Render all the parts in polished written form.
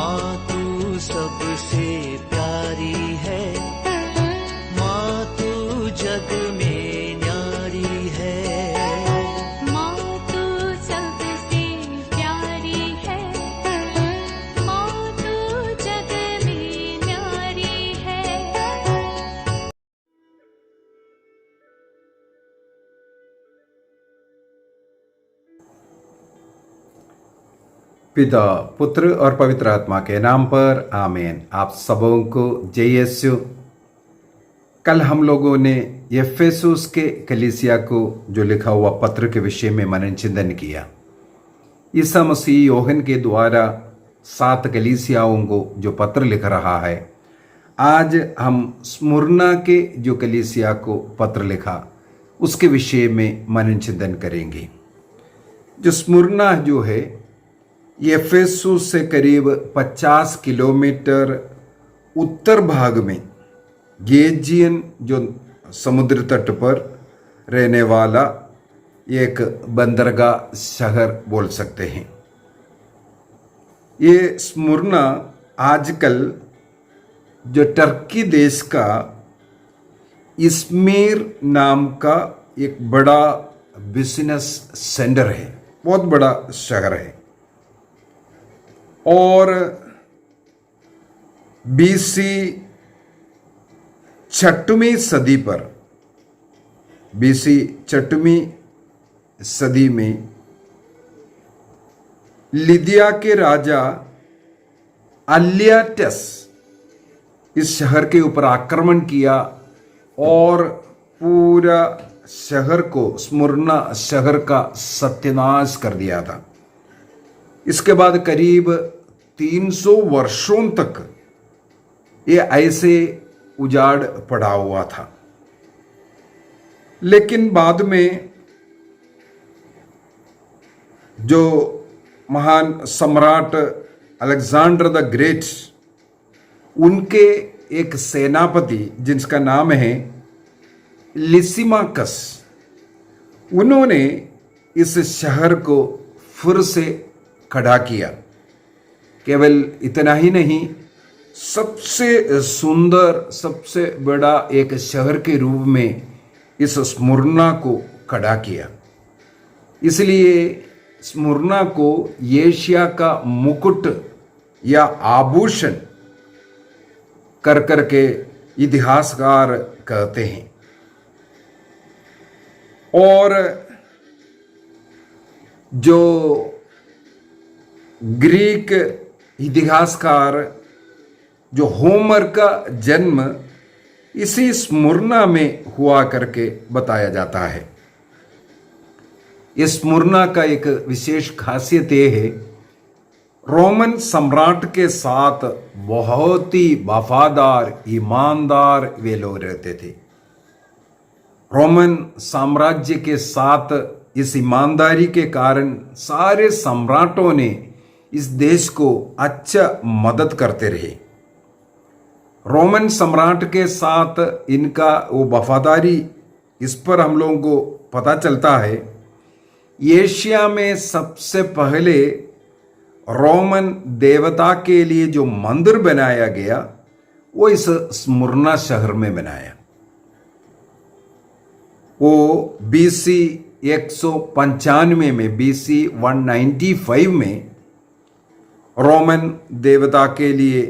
माँ तू सबसे प्यारी है, माँ तू जग में न्यारी है। माँ तू सबसे प्यारी है, माँ तू जग में न्यारी है। पिता, पुत्र और पवित्र आत्मा के नाम पर आमीन। आप सबों को जय यीशु। कल हम लोगों ने एफेसुस के कलीसिया को जो लिखा हुआ पत्र के विषय में मनन चिंतन किया। ईसा मसीह यूहन्ना के द्वारा 7 कलीसियाओं को जो पत्र लिख रहा है, आज हम स्मुरना के जो कलीसिया को पत्र लिखा उसके विषय में मनन चिंतन करेंगे। जो स्मुरना जो है एफेसुस से करीब 50 किलोमीटर उत्तर भाग में गेजियन जो समुद्र तट पर रहने वाला एक बंदरगाह शहर बोल सकते हैं। ये स्मुरना आजकल जो टर्की देश का इस्मीर नाम का एक बड़ा बिजनेस सेंटर है, बहुत बड़ा शहर है। और बीसी 6वीं सदी पर, बीसी 6वीं सदी में लिदिया के राजा अलियाटस इस शहर के ऊपर आक्रमण किया और पूरा शहर को, स्मुरना शहर का सत्यानाश कर दिया था। इसके बाद करीब 300 वर्षों तक ये ऐसे उजाड़ पड़ा हुआ था। लेकिन बाद में जो महान सम्राट अलेक्जेंडर द ग्रेट, उनके एक सेनापति जिनका नाम है लिसिमाकस, उन्होंने इस शहर को फिर से खड़ा किया। केवल इतना ही नहीं, सबसे सुंदर, सबसे बड़ा एक शहर के रूप में इस स्मुरना को खड़ा किया। इसलिए स्मुरना को एशिया का मुकुट या आभूषण कर करके इतिहासकार कहते हैं। और जो ग्रीक इतिहासकार जो होमर का जन्म इसी स्मुरना में हुआ करके बताया जाता है। इस स्मुरना का एक विशेष खासियत यह है, रोमन सम्राट के साथ बहुत ही वफादार, ईमानदार वे लोग रहते थे। रोमन साम्राज्य के साथ इस ईमानदारी के कारण सारे सम्राटों ने इस देश को अच्छा मदद करते रहे। रोमन सम्राट के साथ इनका वो वफादारी, इस पर हम लोगों को पता चलता है। एशिया में सबसे पहले रोमन देवता के लिए जो मंदिर बनाया गया वो इस स्मुरना शहर में बनाया। वो बीसी 195 में, बीसी 195 में रोमन देवता के लिए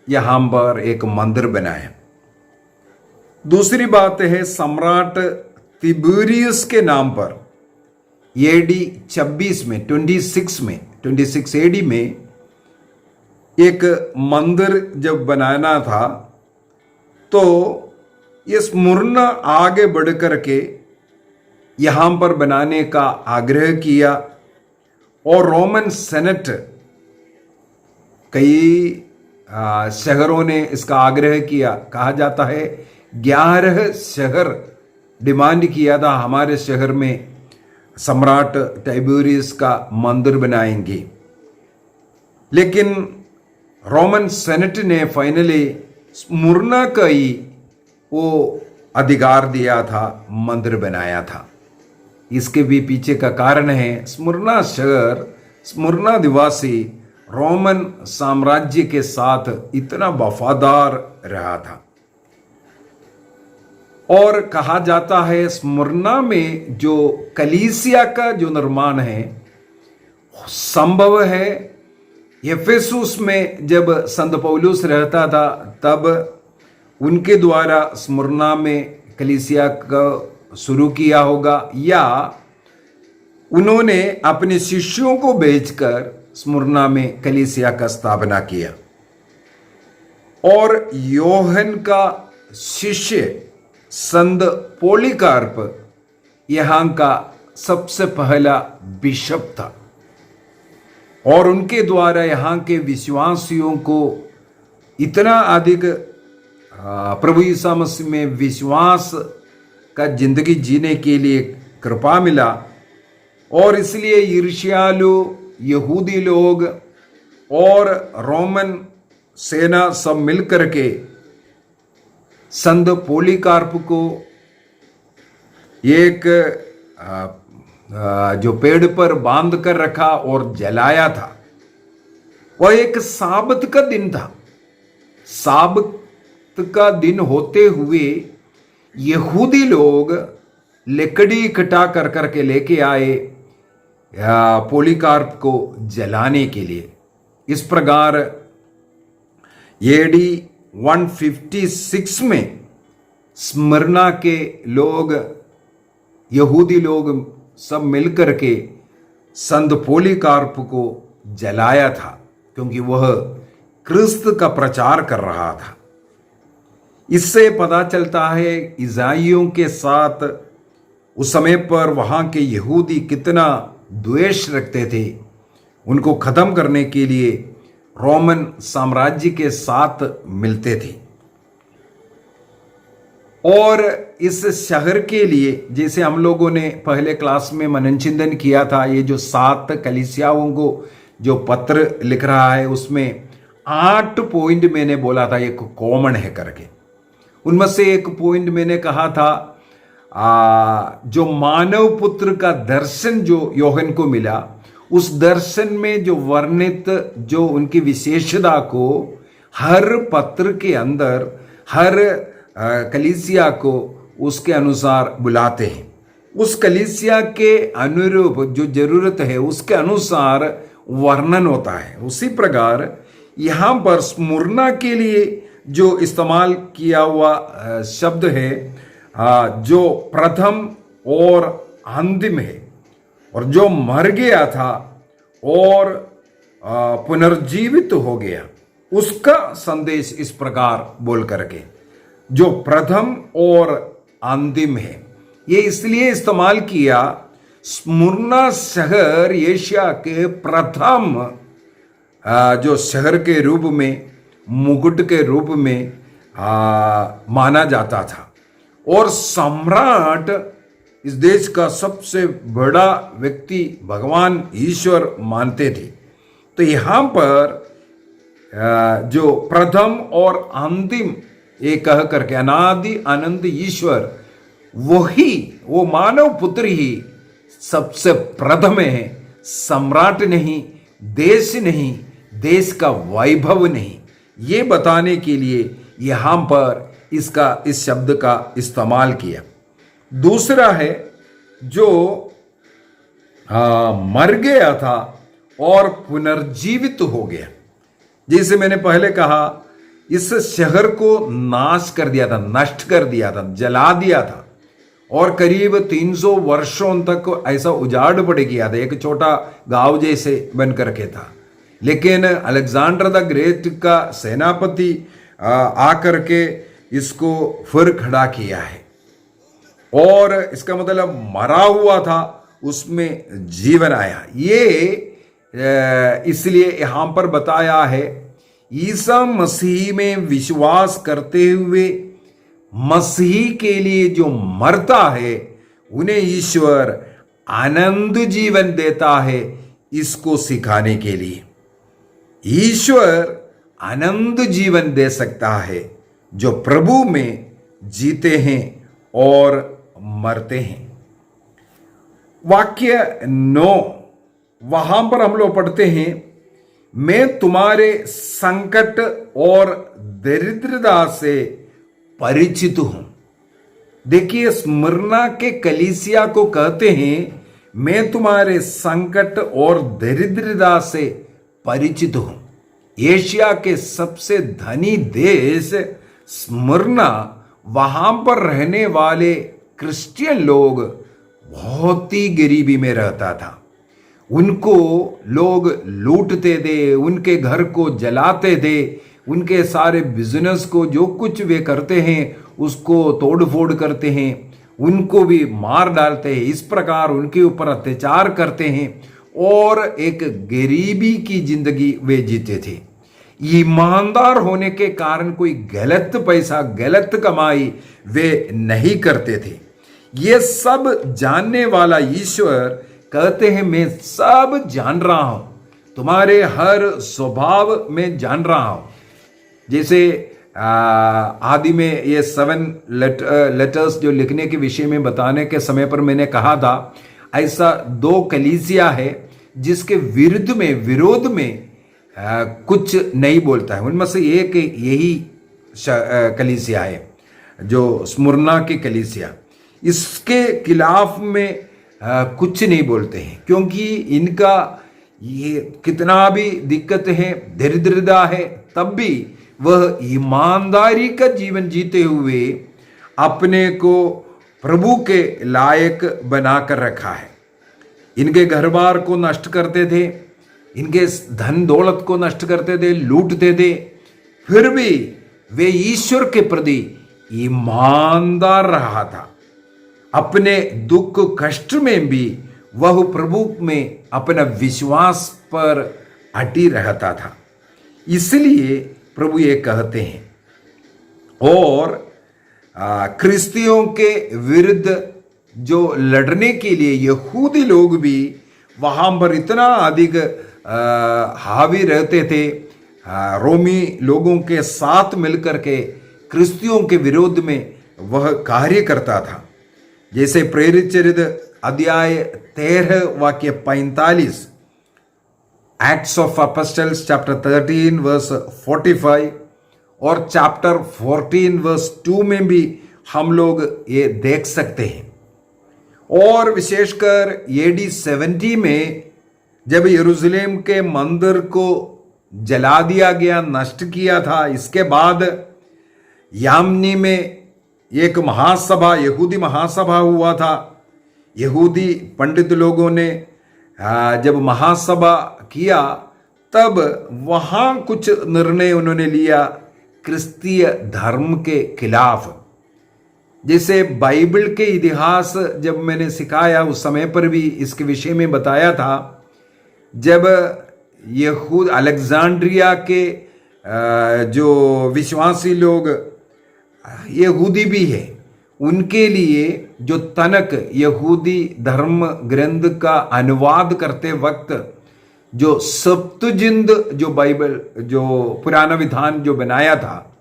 यहां पर एक मंदिर बनाया। दूसरी बात है, सम्राट तिबेरियस के नाम पर एडी 26 में, 26 एडी में एक मंदिर जब बनाना था, तो ये स्मुरना आगे बढ़ करके यहां पर बनाने का आग्रह किया। और रोमन सेनेट, कई शहरों ने इसका आग्रह किया। कहा जाता है 11 शहर डिमांड किया था, हमारे शहर में सम्राट टाइबेरियस का मंदिर बनाएंगे। लेकिन रोमन सेनेट ने फाइनली स्मुरना का ही वो अधिकार दिया था, मंदिर बनाया था। इसके भी पीछे का कारण है, स्मुरना शहर, स्मुरना निवासी रोमन साम्राज्य के साथ इतना वफादार रहा था। और कहा जाता है स्मुरना में जो कलीसिया का जो निर्माण है संभव है एफेसुस में जब संत पौलुस रहता था तब उनके द्वारा स्मुरना में कलीसिया का शुरू किया होगा, या उन्होंने अपने शिष्यों को भेजकर स्मुरना में कलीसिया का स्थापना किया। और योहन का शिष्य संत पोलीकार्प यहाँ का सबसे पहला बिशप था और उनके द्वारा यहाँ के विश्वासियों को इतना अधिक प्रभु यीशु मसीह में विश्वास का जिंदगी जीने के लिए कृपा मिला। और इसलिए ईर्ष्यालु यहूदी लोग और रोमन सेना सब मिलकर के संत पोलीकार्प को एक जो पेड़ पर बांध कर रखा और जलाया था। वह एक साबत का दिन था। साबत का दिन होते हुए यहूदी लोग लकड़ी इकट्ठा कर करके लेके आए पोलीकार्प को जलाने के लिए। इस प्रकार एडी 156 में स्मरना के लोग यहूदी लोग सब मिलकर के संत पोलीकार्प को जलाया था, क्योंकि वह क्रिस्त का प्रचार कर रहा था। इससे पता चलता है ईसाइयों के साथ उस समय पर वहां के यहूदी कितना द्वेष रखते थे। उनको खत्म करने के लिए रोमन साम्राज्य के साथ मिलते थे। और इस शहर के लिए जैसे हम लोगों ने पहले क्लास में मनन चिंतन किया था, ये जो 7 कलीसियाओं को जो पत्र लिख रहा है उसमें 8 पॉइंट मैंने बोला था एक कॉमन है करके। उनमें से एक पॉइंट मैंने कहा था जो मानव पुत्र का दर्शन जो योहन को मिला, उस दर्शन में जो वर्णित जो उनकी विशेषता को हर पत्र के अंदर हर कलीसिया को उसके अनुसार बुलाते हैं। उस कलीसिया के अनुरूप जो जरूरत है उसके अनुसार वर्णन होता है। उसी प्रकार यहाँ पर स्मुरना के लिए जो इस्तेमाल किया हुआ शब्द है जो प्रथम और अंतिम है, और जो मर गया था और पुनर्जीवित हो गया, उसका संदेश इस प्रकार बोल करके जो प्रथम और अंतिम है। ये इसलिए इस्तेमाल किया, स्मुरना शहर एशिया के प्रथम जो शहर के रूप में मुकुट के रूप में माना जाता था और सम्राट इस देश का सबसे बड़ा व्यक्ति भगवान ईश्वर मानते थे। तो यहाँ पर जो प्रथम और अंतिम ये कह करके अनादि अनंत ईश्वर वही वो मानव पुत्र ही सबसे प्रथम है, सम्राट नहीं, देश नहीं, देश का वैभव नहीं। ये बताने के लिए यहाँ पर इस शब्द का इस्तेमाल किया। दूसरा है जो मर गया था और पुनर्जीवित हो गया। जैसे मैंने पहले कहा, इस शहर को नाश कर दिया था, नष्ट कर दिया था, जला दिया था और करीब 300 वर्षों तक ऐसा उजाड़ पड़ गया था, एक छोटा गांव जैसे बन करके था। लेकिन अलेक्जेंडर द ग्रेट का सेनापति आकर के इसको फिर खड़ा किया है और इसका मतलब मरा हुआ था उसमें जीवन आया। ये इसलिए यहां पर बताया है ईसा मसीह में विश्वास करते हुए मसीह के लिए जो मरता है उन्हें ईश्वर आनंद जीवन देता है, इसको सिखाने के लिए। ईश्वर आनंद जीवन दे सकता है जो प्रभु में जीते हैं और मरते हैं। वाक्य 9 वहां पर हम लोग पढ़ते हैं, मैं तुम्हारे संकट और दरिद्रता से परिचित हूं। देखिए, स्मरना के कलीसिया को कहते हैं मैं तुम्हारे संकट और दरिद्रता से परिचित हूं। एशिया के सबसे धनी देश स्मरना, वहां पर रहने वाले क्रिश्चियन लोग बहुत ही गरीबी में रहता था। उनको लोग लूटते थे, उनके घर को जलाते थे, उनके सारे बिजनेस को जो कुछ वे करते हैं उसको तोड़ फोड़ करते हैं, उनको भी मार डालते हैं। इस प्रकार उनके ऊपर अत्याचार करते हैं और एक गरीबी की जिंदगी वे जीते थे। ईमानदार होने के कारण कोई गलत पैसा, गलत कमाई वे नहीं करते थे। ये सब जानने वाला ईश्वर कहते हैं मैं सब जान रहा हूं, तुम्हारे हर स्वभाव में जान रहा हूं। जैसे आदि में ये 7 लेटर्स जो लिखने के विषय में बताने के समय पर मैंने कहा था, ऐसा 2 कलीसिया है जिसके विरोध में कुछ नहीं बोलता है। उनमें से एक यही कलीसिया है जो स्मुरना की कलीसिया। इसके खिलाफ में कुछ नहीं बोलते हैं, क्योंकि इनका ये कितना भी दिक्कत है, दरिद्रता है, तब भी वह ईमानदारी का जीवन जीते हुए अपने को प्रभु के लायक बनाकर रखा है। इनके घर बार को नष्ट करते थे, इनके धन दौलत को नष्ट करते थे, लूटते थे, फिर भी वे ईश्वर के प्रति ईमानदार रहा था। अपने दुख कष्ट में भी वह प्रभु में अपना विश्वास पर अटी रहता था। इसलिए प्रभु ये कहते हैं। और क्रिस्तियों के विरुद्ध जो लड़ने के लिए यहूदी लोग भी वहां पर इतना अधिक हावी रहते थे, रोमी लोगों के साथ मिलकर के क्रिस्तियों के विरोध में वह कार्य करता था। जैसे प्रेरित चरित्र अध्याय 13 वाक्य 45, acts of apostles chapter 13 verse 45 और चैप्टर 14 वर्स 2 में भी हम लोग ये देख सकते हैं। और विशेषकर AD 70 में जब यरूशलेम के मंदिर को जला दिया गया, नष्ट किया था, इसके बाद यामनी में एक महासभा, यहूदी महासभा हुआ था। यहूदी पंडित लोगों ने जब महासभा किया तब वहां कुछ निर्णय उन्होंने लिया क्रिस्तीय धर्म के खिलाफ। जैसे बाइबल के इतिहास जब मैंने सिखाया उस समय पर भी इसके विषय में बताया था, जब यहूद अलेक्जेंड्रिया के जो विश्वासी लोग यहूदी भी है, उनके लिए जो तनक यहूदी धर्म ग्रंथ का अनुवाद करते वक्त जो सप्तजिंद जो बाइबल जो पुराना विधान जो बनाया था,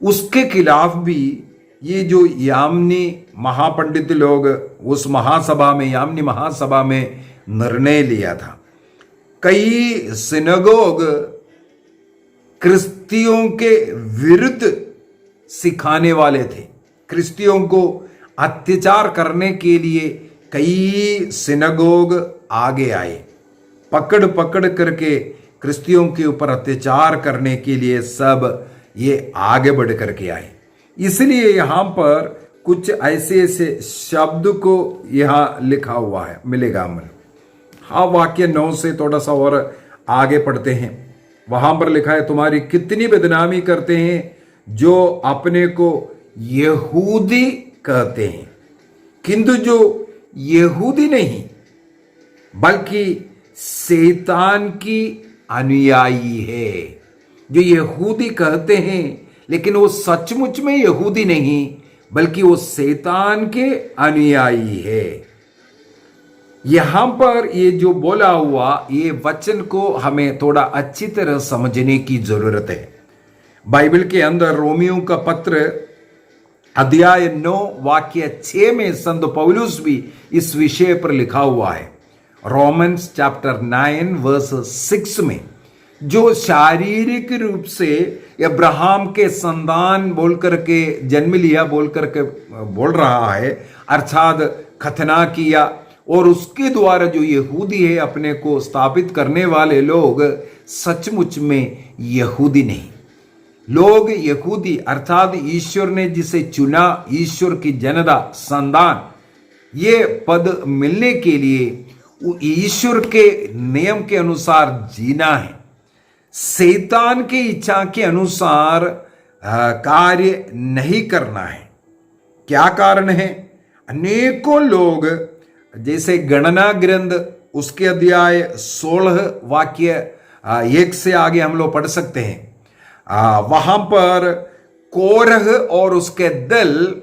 उसके खिलाफ भी ये जो यामनी महापंडित लोग उस महासभा में, यामनी महासभा में निर्णय लिया था। कई सिनेगोग क्रिस्तियों के विरुद्ध सिखाने वाले थे। क्रिस्तियों को अत्याचार करने के लिए कई सिनेगोग आगे आए, पकड़ पकड़ करके क्रिस्तियों के ऊपर अत्याचार करने के लिए सब ये आगे बढ़ करके आए। इसलिए यहां पर कुछ ऐसे ऐसे शब्द को यहां लिखा हुआ है, मिलेगा हमें। हाँ, वाक्य 9 से थोड़ा सा और आगे पढ़ते हैं। वहां पर लिखा है, तुम्हारी कितनी बदनामी करते हैं जो अपने को यहूदी कहते हैं, किंतु जो यहूदी नहीं बल्कि शैतान की अनुयायी है। जो यहूदी कहते हैं लेकिन वो सचमुच में यहूदी नहीं बल्कि वो शैतान के अनुयायी है। यहां पर ये जो बोला हुआ ये वचन को हमें थोड़ा अच्छी तरह समझने की जरूरत है। बाइबल के अंदर रोमियो का पत्र अध्याय 9 वाक्य 6 में संत पौलुस भी इस विषय पर लिखा हुआ है। रोमन्स चैप्टर 9 वर्स 6 में जो शारीरिक रूप से अब्राहम के संतान बोल करके जन्म लिया बोल करके बोल रहा है, अर्थात खतना किया, और उसके द्वारा जो यहूदी है अपने को स्थापित करने वाले लोग सचमुच में यहूदी नहीं। लोग यहूदी अर्थात ईश्वर ने जिसे चुना, ईश्वर की जनता, संतान, ये पद मिलने के लिए ईश्वर के नियम के अनुसार जीना है, शैतान की इच्छा के अनुसार कार्य नहीं करना है। क्या कारण है? अनेकों लोग, जैसे गणना ग्रंथ उसके अध्याय 16 वाक्य 1 से आगे हम लोग पढ़ सकते हैं, वहां पर कोरह और उसके दल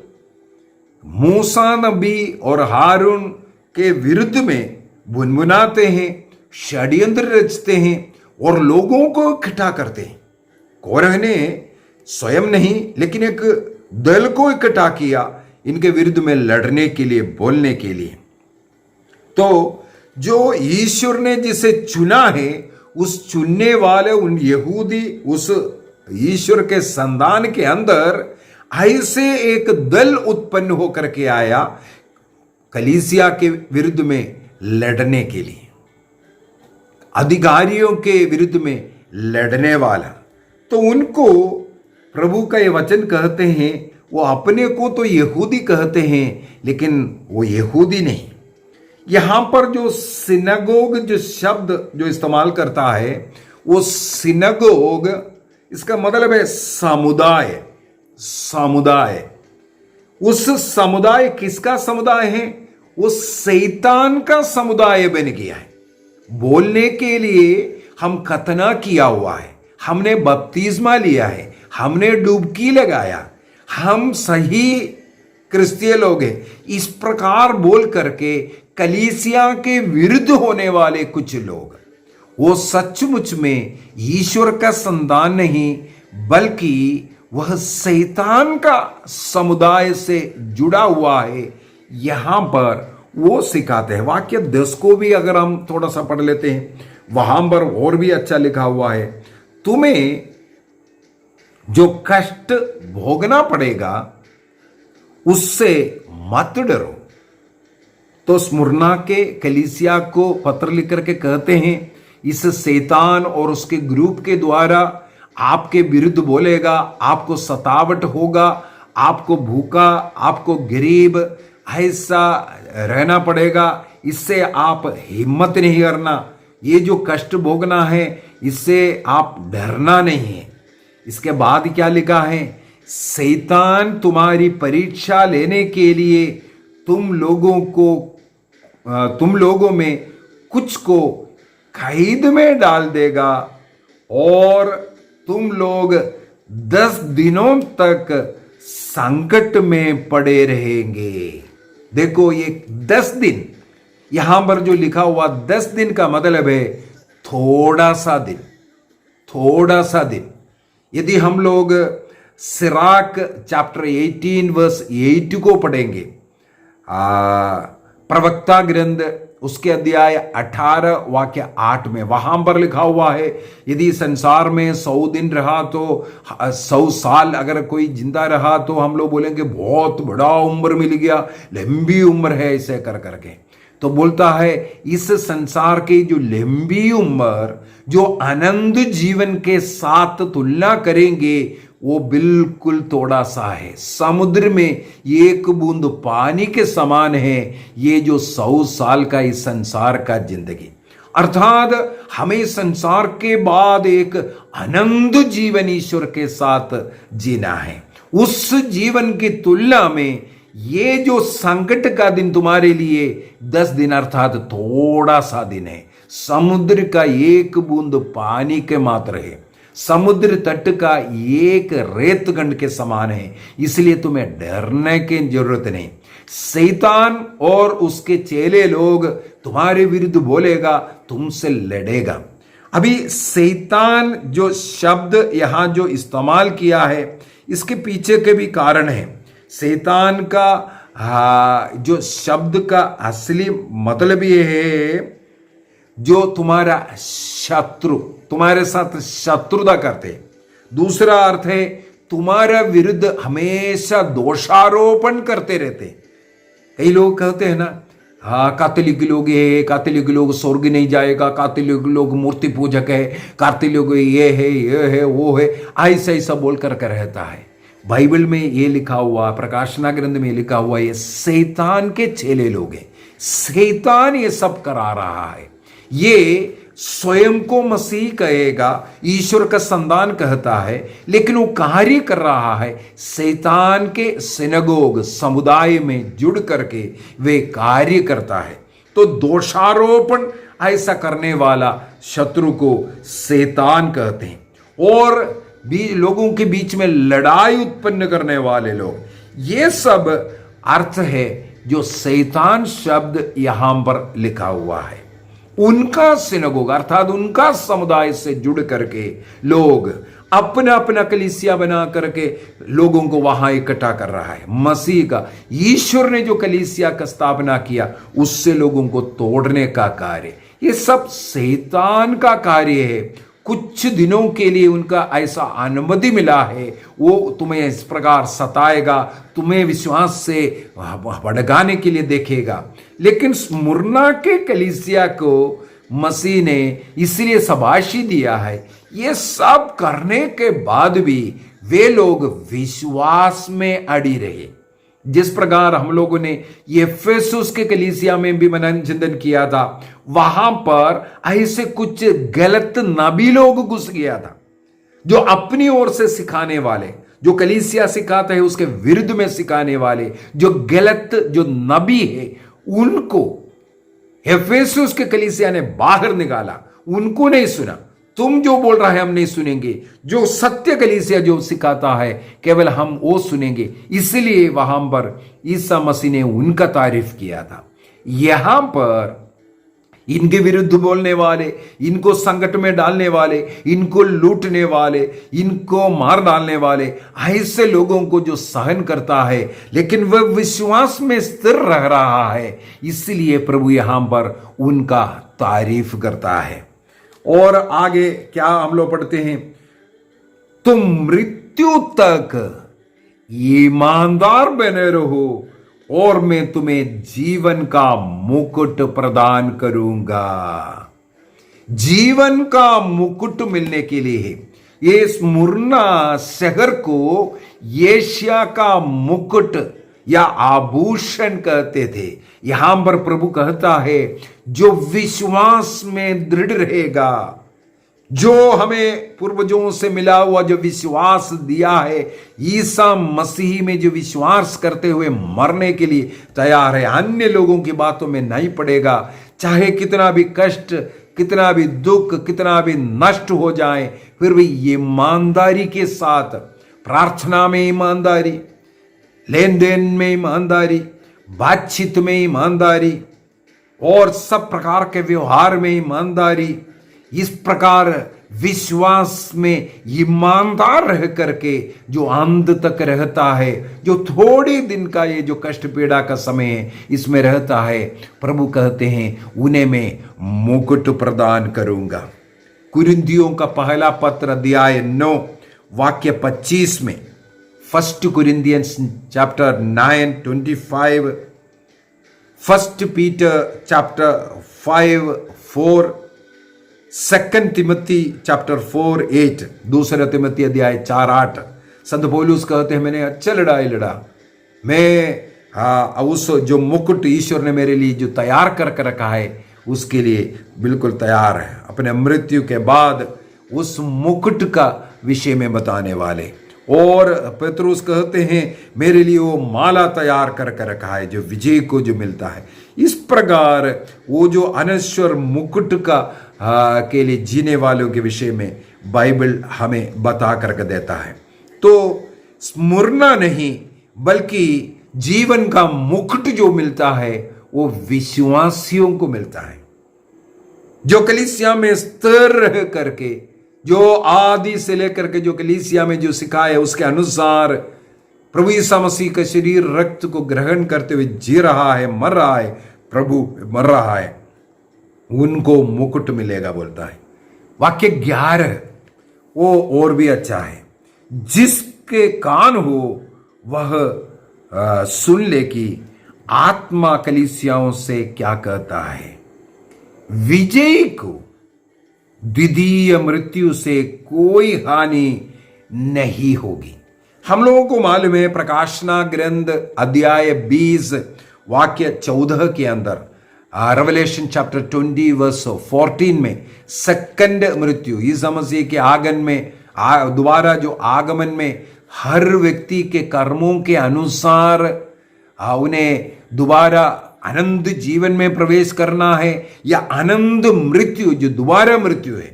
मूसा नबी और हारून के विरुद्ध में भुनभुनाते हैं, षड्यंत्र रचते हैं और लोगों को इकट्ठा करते हैं। कोरह ने स्वयं नहीं लेकिन एक दल को इकट्ठा किया इनके विरुद्ध में लड़ने के लिए, बोलने के लिए। तो जो ईश्वर ने जिसे चुना है, उस चुनने वाले उन यहूदी, उस ईश्वर के संतान के अंदर ऐसे एक दल उत्पन्न होकर के आया कलीसिया के विरुद्ध में लड़ने के लिए, अधिकारियों के विरुद्ध में लड़ने वाला। तो उनको प्रभु का ये वचन कहते हैं, वो अपने को तो यहूदी कहते हैं लेकिन वो यहूदी नहीं। यहां पर जो सिनगोग जो शब्द जो इस्तेमाल करता है, वो सिनगोग इसका मतलब है समुदाय। समुदाय, उस समुदाय किसका समुदाय है? वो शैतान का समुदाय बन गया है। बोलने के लिए हम खतना किया हुआ है, हमने बपतिस्मा लिया है, हमने डुबकी लगाया, हम सही क्रिस्तीय लोग हैं। इस प्रकार बोल करके कलीसिया के विरुद्ध होने वाले कुछ लोग, वो सचमुच में ईश्वर का संतान नहीं बल्कि वह शैतान का समुदाय से जुड़ा हुआ है। यहां पर वो सिखाते हैं। वाक्य 10 को भी अगर हम थोड़ा सा पढ़ लेते हैं, वहां पर और भी अच्छा लिखा हुआ है, तुम्हें जो कष्ट भोगना पड़ेगा उससे मत डरो। तो स्मुरना के कलीसिया को पत्र लिख करके कहते हैं, इस शैतान और उसके ग्रुप के द्वारा आपके विरुद्ध बोलेगा, आपको सतावट होगा, आपको भूखा, आपको गरीब ऐसा रहना पड़ेगा। इससे आप हिम्मत नहीं करना, ये जो कष्ट भोगना है इससे आप डरना नहीं है। इसके बाद क्या लिखा है? शैतान तुम्हारी परीक्षा लेने के लिए तुम लोगों में कुछ को कैद में डाल देगा और तुम लोग 10 दिनों तक संकट में पड़े रहेंगे। देखो ये 10 दिन, यहां पर जो लिखा हुआ 10 दिन का मतलब है थोड़ा सा दिन, थोड़ा सा दिन। यदि हम लोग सिराक चैप्टर 18 वर्स 8 को पढ़ेंगे, प्रवक्ता ग्रंथ उसके अध्याय 18 वाक्य 8 में, वहां पर लिखा हुआ है, यदि संसार में 100 दिन रहा तो 100 साल अगर कोई जिंदा रहा तो हम लोग बोलेंगे बहुत बड़ा उम्र मिल गया, लंबी उम्र है, ऐसे कर करके। तो बोलता है इस संसार की जो लंबी उम्र जो आनंद जीवन के साथ तुलना करेंगे वो बिल्कुल थोड़ा सा है। समुद्र में एक बूंद पानी के समान है ये जो 100 साल का इस संसार का जिंदगी। अर्थात हमें संसार के बाद एक आनंद जीवन ईश्वर के साथ जीना है। उस जीवन की तुलना में ये जो संकट का दिन तुम्हारे लिए 10 दिन अर्थात थोड़ा सा दिन है। समुद्र का एक बूंद पानी के मात्र है, समुद्र तट का एक रेतगंड के समान है, इसलिए तुम्हें डरने की जरूरत नहीं। शैतान और उसके चेले लोग तुम्हारे विरुद्ध बोलेगा, तुमसे लड़ेगा। अभी शैतान जो शब्द यहां जो इस्तेमाल किया है इसके पीछे के भी कारण है। शैतान का जो शब्द का असली मतलब ये है जो तुम्हारा शत्रु, तुम्हारे साथ शत्रुता करते। दूसरा अर्थ है तुम्हारा विरुद्ध हमेशा दोषारोपण करते रहते। कई लोग कहते हैं ना, हाँ कातलिक लोग ये, कातलिक लोग स्वर्ग नहीं जाएगा, कातलिक लोग मूर्ति पूजक है, कातलिक लोग ये है वो है, ऐसा ऐसा बोल कर रहता है। बाइबल में ये लिखा हुआ, प्रकाशना ग्रंथ में लिखा हुआ, ये शैतान के चेले लोग हैं। शैतान ये सब करा रहा है। ये स्वयं को मसीह कहेगा, ईश्वर का संतान कहता है, लेकिन वो कार्य कर रहा है शैतान के सिनगोग समुदाय में जुड़ करके वे कार्य करता है। तो दोषारोपण ऐसा करने वाला शत्रु को शैतान कहते हैं। और लोगों के बीच में लड़ाई उत्पन्न करने वाले लोग, ये सब अर्थ है जो शैतान शब्द यहां पर लिखा हुआ है। उनका सिनगोग अर्थात उनका समुदाय से जुड़ करके लोग अपना अपना कलीसिया बना करके लोगों को वहां इकट्ठा कर रहा है। मसीह का, ईश्वर ने जो कलीसिया का स्थापना किया उससे लोगों को तोड़ने का कार्य, ये सब शैतान का कार्य है। कुछ दिनों के लिए उनका ऐसा अनुमति मिला है, वो तुम्हें इस प्रकार सताएगा, तुम्हें विश्वास से भड़काने के लिए देखेगा। लेकिन स्मुरना के कलीसिया को मसीह ने इसलिए शाबाशी दिया है। ये सब करने के बाद भी वे लोग विश्वास में अड़ी रहे। जिस प्रकार हम लोगों ने एफेसुस के कलीसिया में भी मननचिंतन किया था, वहां पर ऐसे कुछ गलत नबी लोग घुस गया था, जो अपनी ओर से सिखाने वाले, जो कलीसिया सिखाता है उसके विरुद्ध में सिखाने वाले जो गलत जो नबी है, उनको एफेसुस के कलीसिया ने बाहर निकाला। उनको नहीं सुना, तुम जो बोल रहा है हम नहीं सुनेंगे, जो सत्य कलीसिया जो सिखाता है केवल हम वो सुनेंगे। इसलिए वहां पर ईसा मसीह ने उनका तारीफ किया था। यहां पर इनके विरुद्ध बोलने वाले, इनको संकट में डालने वाले, इनको लूटने वाले, इनको मार डालने वाले, ऐसे लोगों को जो सहन करता है लेकिन वह विश्वास में स्थिर रह रहा है, इसलिए प्रभु यहां पर उनका तारीफ करता है। और आगे क्या हम लोग पढ़ते हैं, तुम मृत्यु तक ईमानदार बने रहो और मैं तुम्हें जीवन का मुकुट प्रदान करूंगा। जीवन का मुकुट मिलने के लिए ये स्मुरना शहर को एशिया का मुकुट या आभूषण कहते थे। यहां पर प्रभु कहता है जो विश्वास में दृढ़ रहेगा, जो हमें पूर्वजों से मिला हुआ जो विश्वास दिया है, ईसा मसीह में जो विश्वास करते हुए मरने के लिए तैयार है, अन्य लोगों की बातों में नहीं पड़ेगा। चाहे कितना भी कष्ट, कितना भी दुख, कितना भी नष्ट हो जाए, फिर भी ईमानदारी के साथ, प्रार्थना में ईमानदारी, लेन देन में ईमानदारी, बातचीत में ईमानदारी और सब प्रकार के व्यवहार में ईमानदारी, इस प्रकार विश्वास में ईमानदार रह करके जो अंत तक रहता है, जो थोड़े दिन का ये जो कष्ट पीड़ा का समय है इसमें रहता है, प्रभु कहते हैं उन्हें मैं मुकुट प्रदान करूंगा। कुरिन्थियों का पहला पत्र अध्याय 9 वाक्य 25 में, 1 Corinthians chapter 9:25, 1 Peter chapter 5:4, 2 Timothy chapter 4:8, 2 Timothy अध्याय 4:8, संत पौलुस कहते हैं मैंने अच्छा लड़ाई लड़ा, मैं उस जो मुकुट ईश्वर ने मेरे लिए जो तैयार कर रखा है उसके लिए बिल्कुल तैयार है। अपने मृत्यु के बाद उस मुकुट का विषय में बताने वाले। और पतरस कहते हैं मेरे लिए वो माला तैयार कर रखा है जो विजय को जो मिलता है। इस प्रकार वो जो अनश्वर मुकुट का के लिए जीने वालों के विषय में बाइबल हमें बता करके देता है। तो स्मुरना नहीं बल्कि जीवन का मुकुट जो मिलता है वो विश्वासियों को मिलता है, जो कलीसिया में स्थिर रह करके, जो आदि से लेकर के जो कलीसिया में जो सिखाया उसके अनुसार प्रभु यीशु मसीह का शरीर रक्त को ग्रहण करते हुए जी रहा है, मर रहा है, प्रभु मर रहा है, उनको मुकुट मिलेगा बोलता है। वाक्य 11 वो और भी अच्छा है। जिसके कान हो वह सुन ले कि आत्मा कलीसियाओं से क्या कहता है। विजयी को द्वितीय मृत्यु से कोई हानि नहीं होगी। हम लोगों को मालूम है प्रकाशना ग्रंथ अध्याय 20 वाक्य 14 के अंदर रेवलेशन चैप्टर 20 वर्स 14 में सेकंड मृत्यु ईसा मसीह के आगमन में दोबारा जो आगमन में हर व्यक्ति के कर्मों के अनुसार उन्हें दोबारा अनंत जीवन में प्रवेश करना है या अनंत मृत्यु जो दोबारा मृत्यु है।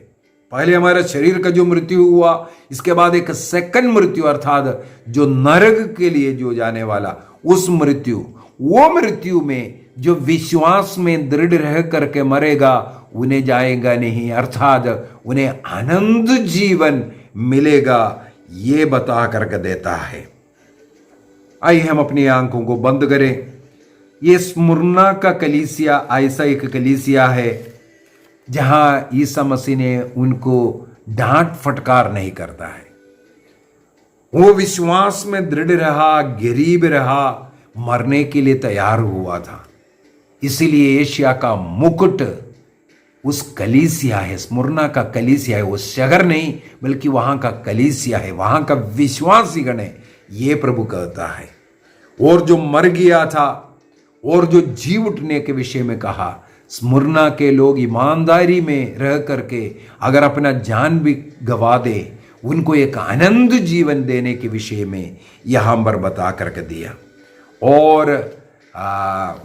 पहले हमारा शरीर का जो मृत्यु हुआ, इसके बाद एक सेकंड मृत्यु अर्थात जो नरक के लिए जो जाने वाला उस मृत्यु, वो मृत्यु में जो विश्वास में दृढ़ रह करके मरेगा उन्हें जाएगा नहीं, अर्थात उन्हें अनंत जीवन मिलेगा, ये बता करके देता है। आइए हम अपनी आंखों को बंद करें। ये स्मुरना का कलीसिया ऐसा एक कलीसिया है जहां ईसा मसीह ने उनको डांट फटकार नहीं करता है। वो विश्वास में दृढ़ रहा, गरीब रहा, मरने के लिए तैयार हुआ था। इसीलिए एशिया का मुकुट उस कलीसिया है, स्मुरना का कलीसिया है। वो शहर नहीं बल्कि वहां का कलीसिया है, वहां का विश्वासी गण है, ये प्रभु कहता है। और जो मर गया था और जो जी उठने के विषय में कहा, स्मुरना के लोग ईमानदारी में रह करके अगर अपना जान भी गवा दे, उनको एक अनंत जीवन देने के विषय में यहां पर बता करके दिया। और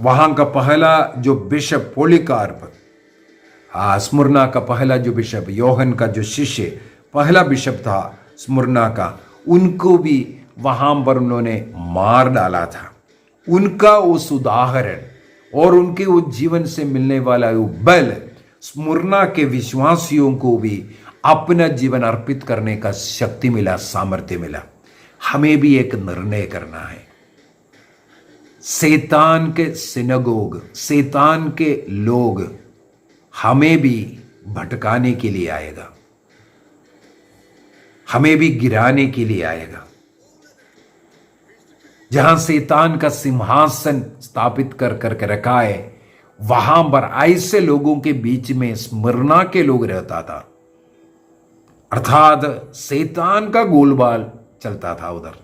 वहां का पहला जो बिशप पोलिकार्प, स्मुरना का पहला जो बिशप, योहन का जो शिष्य पहला बिशप था स्मुरना का, उनको भी वहां पर उन्होंने मार डाला था। उनका उस उदाहरण और उनके उस जीवन से मिलने वाला वो बल स्मुरना के विश्वासियों को भी अपना जीवन अर्पित करने का शक्ति मिला, सामर्थ्य मिला। हमें भी एक निर्णय करना है। शैतान के सिनगोग, शैतान के लोग हमें भी भटकाने के लिए आएगा, हमें भी गिराने के लिए आएगा। जहां शैतान का सिंहासन स्थापित कर करके रखा है, वहां पर ऐसे लोगों के बीच में स्मुरना के लोग रहता था, अर्थात शैतान का गोलबाल चलता था उधर।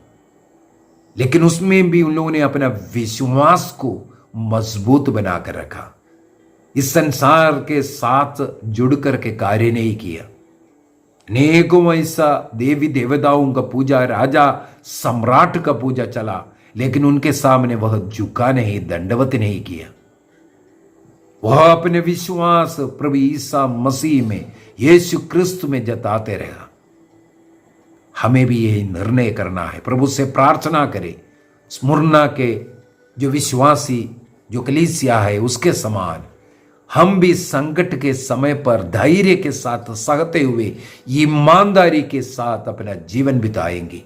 लेकिन उसमें भी उन लोगों ने अपना विश्वास को मजबूत बनाकर रखा, इस संसार के साथ जुड़ करके कार्य नहीं किया। अनेकों ऐसा देवी देवताओं का पूजा, राजा सम्राट का पूजा चला, लेकिन उनके सामने वह झुका नहीं, दंडवत नहीं किया। वह अपने विश्वास प्रभु ईसा मसीह में, यीशु क्रिस्त में जताते रहा। हमें भी यही निर्णय करना है। प्रभु से प्रार्थना करें, स्मुरना के जो विश्वासी जो कलीसिया है उसके समान हम भी संकट के समय पर धैर्य के साथ सहते हुए ईमानदारी के साथ अपना जीवन बिताएंगे।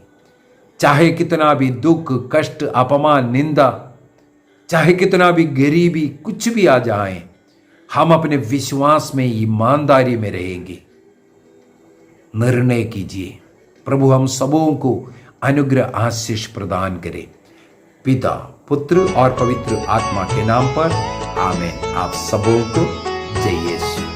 चाहे कितना भी दुख, कष्ट, अपमान, निंदा, चाहे कितना भी गरीबी, कुछ भी आ जाए, हम अपने विश्वास में ईमानदारी में रहेंगे। निर्णय कीजिए। प्रभु हम सबों को अनुग्रह आशीष प्रदान करे। पिता, पुत्र और पवित्र आत्मा के नाम पर आमीन। आप सबों को जय यीशु।